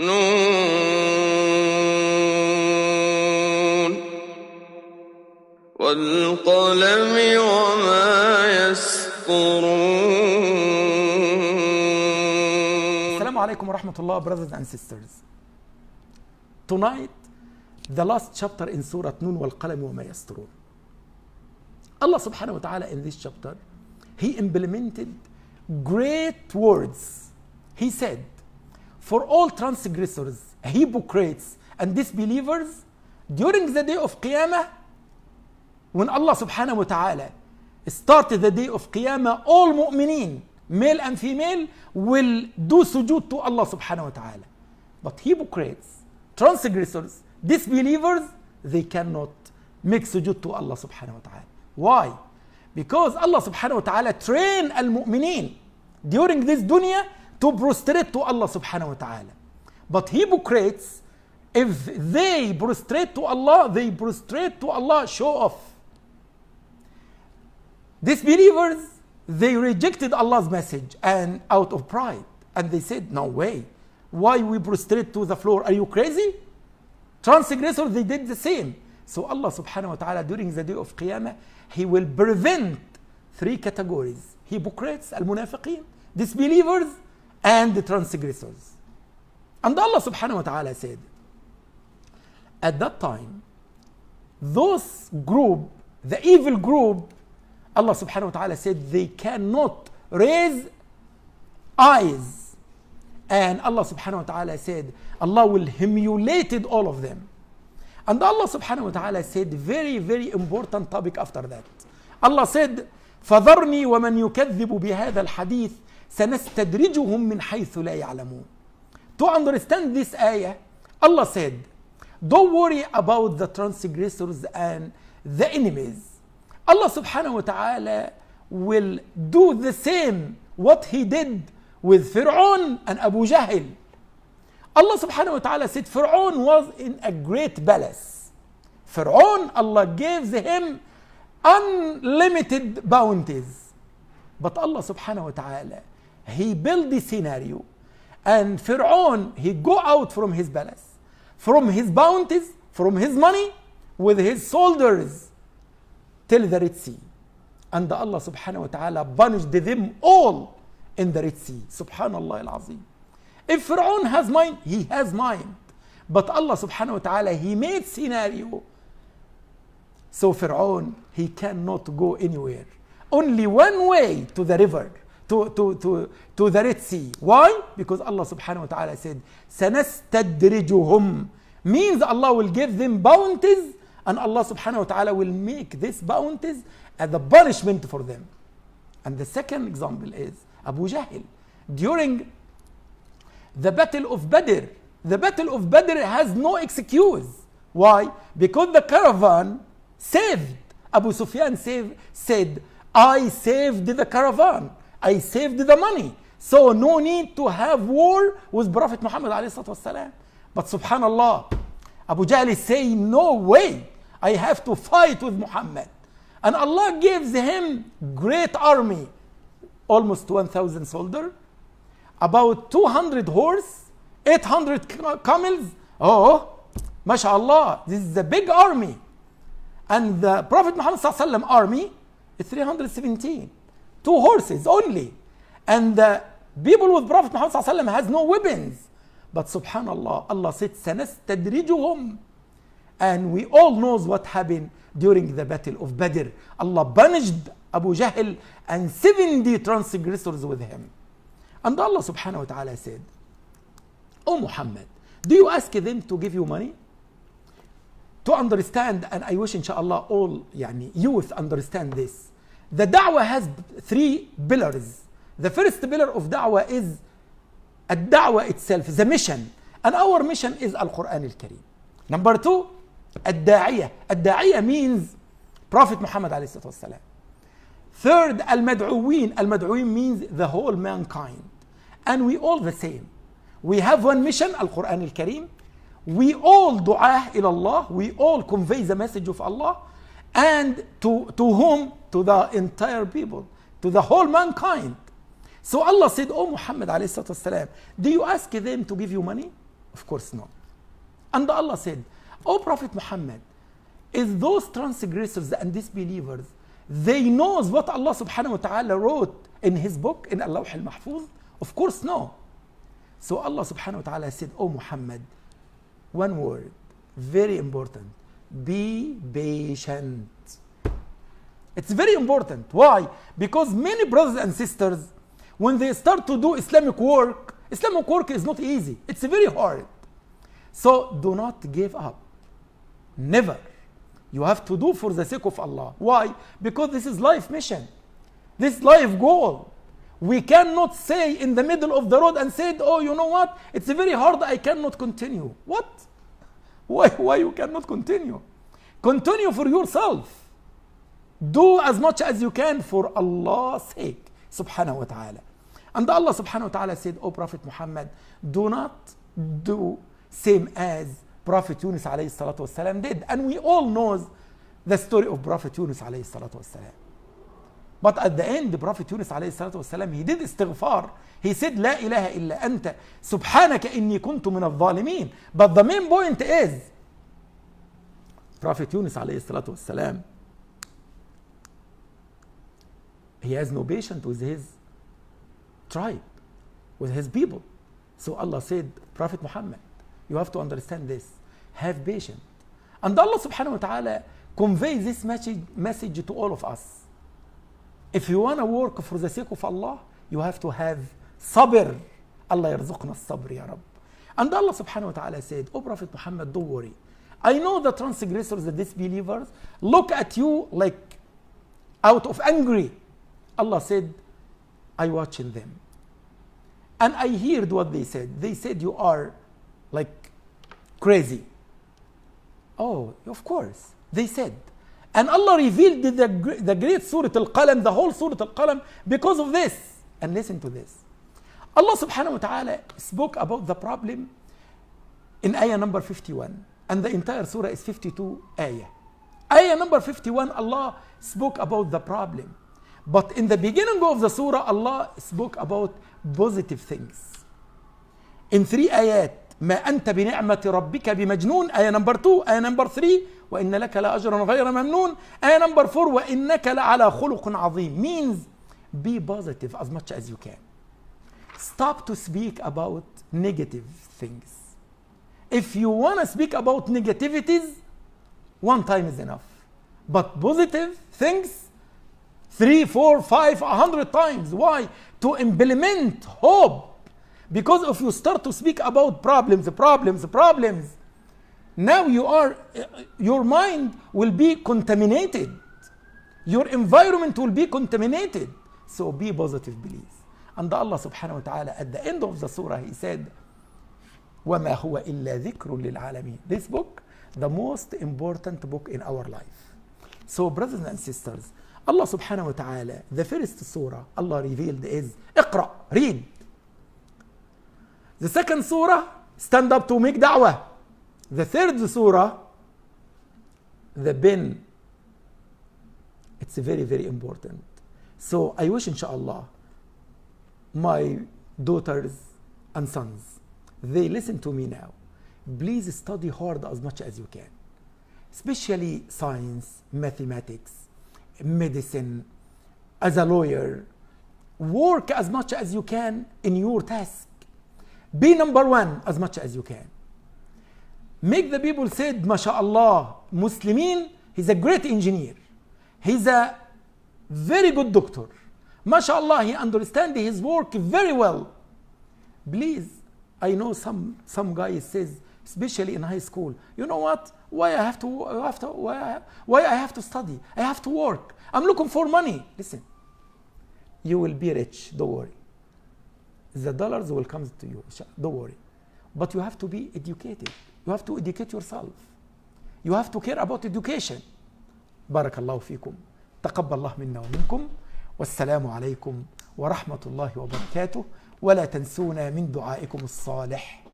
نون والقلم وما يسطرون. Assalamu alaikum wa rahmatullah, brothers and sisters. Tonight, the last chapter in Surah Nun wal-Qalam wa ma yasturun. Allah subhanahu wa ta'ala in this chapter, He implemented great words. He said, for all transgressors, hypocrites, and disbelievers, during the day of Qiyamah, when Allah subhanahu wa ta'ala started the day of Qiyamah, all mu'mineen, male and female, will do sujood to Allah subhanahu wa ta'ala. But hypocrites, transgressors, disbelievers, they cannot make sujood to Allah subhanahu wa ta'ala. Why? Because Allah subhanahu wa ta'ala trained al-mu'mineen during this dunya to prostrate to Allah subhanahu wa ta'ala. But hypocrites, if they prostrate to Allah, they prostrate to Allah, show off. Disbelievers, they rejected Allah's message and out of pride. And they said, no way. Why we prostrate to the floor? Are you crazy? Transgressors, they did the same. So Allah subhanahu wa ta'ala during the day of Qiyamah, He will prevent three categories: hypocrites, al-munafiqeen, disbelievers, and the transgressors. And Allah subhanahu wa ta'ala said, at that time, those group, the evil group, Allah subhanahu wa ta'ala said they cannot raise eyes. And Allah subhanahu wa ta'ala said, Allah will humiliate all of them. And Allah subhanahu wa ta'ala said very, very important topic after that. Allah said, فَذَرْنِي وَمَنْ يُكَذِّبُ بِهَذَا الْحَدِيثِ سَنَسْتَدْرِجُهُمْ مِنْ حَيْثُ لَا يَعْلَمُونَ. To understand this ayah, Allah said, don't worry about the transgressors and the enemies. Allah subhanahu wa ta'ala will do the same what He did with Fir'aun and Abu Jahl. Allah subhanahu wa ta'ala said Fir'aun was in a great palace. Fir'aun, Allah gave him unlimited bounties. But Allah subhanahu wa ta'ala, He built the scenario, and Fir'aun, he go out from his palace, from his bounties, from his money, with his soldiers, till the Red Sea. And Allah subhanahu wa ta'ala punished them all in the Red Sea. Subhanallah al-Azim. If Fir'aun has mind, he has mind. But Allah subhanahu wa ta'ala, He made scenario. So Fir'aun, he cannot go anywhere. Only one way to the river, to the Red Sea. Why? Because Allah subhanahu wa ta'ala said, سَنَسْتَدْرِجُهُمْ, means Allah will give them bounties, and Allah subhanahu wa ta'ala will make this bounties as a punishment for them. And the second example is Abu Jahl. During the battle of Badr, the battle of Badr has no excuse. Why? Because the caravan saved. Abu Sufyan said, I saved the caravan. I saved the money. So no need to have war with Prophet Muhammad alayhi salatu wasalam. But subhanallah, Abu Jahl is saying, no way, I have to fight with Muhammad. And Allah gives him great army, almost 1,000 soldiers, about 200 horse, 800 camels. Oh, mashallah, this is a big army. And the Prophet Muhammad sallallahu alaihi wasallam army is 317, 2 horses only. And the people with Prophet Muhammad sallallahu alaihi wasallam has no weapons. But subhanallah, Allah said, سَنَسْتَدْرِجُهُمْ. And we all knows what happened during the battle of Badr. Allah punished Abu Jahl and 70 transgressors with him. And Allah subhanahu wa ta'ala said, O Muhammad, do you ask them to give you money? To understand, and I wish inshallah all youth understand this. The da'wah has 3 pillars. The first pillar of da'wah is الدعوة itself, the mission. And our mission is Al-Quran Al-Kareem. Number 2, الداعية. الداعية means Prophet Muhammad alayhi salatu wasalam. Third, Al-Mad'uween. Al-Mad'uween means the whole mankind. And we all the same. We have one mission, Al-Quran Al-Kareem. We all du'ah ila Allah. We all convey the message of Allah. And to whom? To the entire people. To the whole mankind. So Allah said, Oh Muhammad alayhi salatu wasalam, do you ask them to give you money? Of course not. And Allah said, O Prophet Muhammad, is those transgressors and disbelievers, they knows what Allah subhanahu wa ta'ala wrote in his book, in Al-Lawh al-Mahfuz? Of course no. So Allah subhanahu wa ta'ala said, O Muhammad, one word, very important, be patient. It's very important. Why? Because many brothers and sisters, when they start to do Islamic work is not easy. It's very hard. So do not give up. Never. You have to do for the sake of Allah. Why? Because this is life mission. This is life goal. We cannot say in the middle of the road and say, oh, you know what? It's very hard, I cannot continue. What? Why you cannot continue? Continue for yourself. Do as much as you can for Allah's sake, subhanahu wa ta'ala. And Allah subhanahu wa ta'ala said, O Prophet Muhammad, do not do same as Prophet Yunus alayhi salatu wasalam did. And we all know the story of Prophet Yunus alayhi salatu wasalam. But at the end, the Prophet Yunus alayhi salatu wasalam, he did istighfar. He said, La ilaha illa anta, subhanaka inni kuntu min al-zalimin. But the main point is, Prophet Yunus alayhi salatu wasalam, he has no patience with his tribe, with his people. So Allah said, Prophet Muhammad, you have to understand this. Have patience. And Allah subhanahu wa ta'ala conveys this message to all of us. If you want to work for the sake of Allah, you have to have sabr. Allah yarzuqna as-sabr ya Rabb. And Allah subhanahu wa ta'ala said, O Prophet Muhammad, don't worry. I know the transgressors, the disbelievers, look at you like out of angry. Allah said, I watching them. And I heard what they said. They said you are like crazy. Oh, of course, they said. And Allah revealed the great Surat Al-Qalam, the whole Surat Al-Qalam, because of this. And listen to this. Allah subhanahu wa ta'ala spoke about the problem in ayah number 51. And the entire surah is 52 ayah. Ayah number 51, Allah spoke about the problem. But in the beginning of the surah, Allah spoke about positive things. In 3 ayat, ما أنت بنعمة ربك بمجنون, ayah number 2, ayah number 3, وإن لك لأجرا غير ممنون, ayah number 4, وإنك لعلى خلق عظيم, means be positive as much as you can. Stop to speak about negative things. If you want to speak about negativities, one time is enough. But positive things, 3, 4, 5, 100 times. Why? To implement hope. Because if you start to speak about problems, now your mind will be contaminated. Your environment will be contaminated. So be positive, please. And Allah subhanahu wa ta'ala at the end of the surah, he said, وَمَا هُوَ إِلَّا ذِكْرٌ لِلْعَالَمِينَ. This book, the most important book in our life. So brothers and sisters, Allah subhanahu wa ta'ala, the first surah Allah revealed is اقرأ, read. The second surah, stand up to make da'wah. The third surah, the bin. It's very, very important. So I wish inshallah, my daughters and sons, they listen to me now. Please study hard as much as you can. Especially science, mathematics, medicine, as a lawyer. Work as much as you can in your task. Be number 1 as much as you can. Make the people say, MashaAllah, Muslimin, he's a great engineer. He's a very good doctor. MashaAllah, he understands his work very well. Please, I know some guy says, especially in high school, you know what? Why I have to study? I have to work. I'm looking for money. Listen, you will be rich. Don't worry. The dollars will come to you. Don't worry. But you have to be educated. You have to educate yourself. You have to care about education. بارك الله فيكم. تقبل الله منا ومنكم. والسلام عليكم ورحمة الله وبركاته. ولا تنسونا من دعائكم الصالح.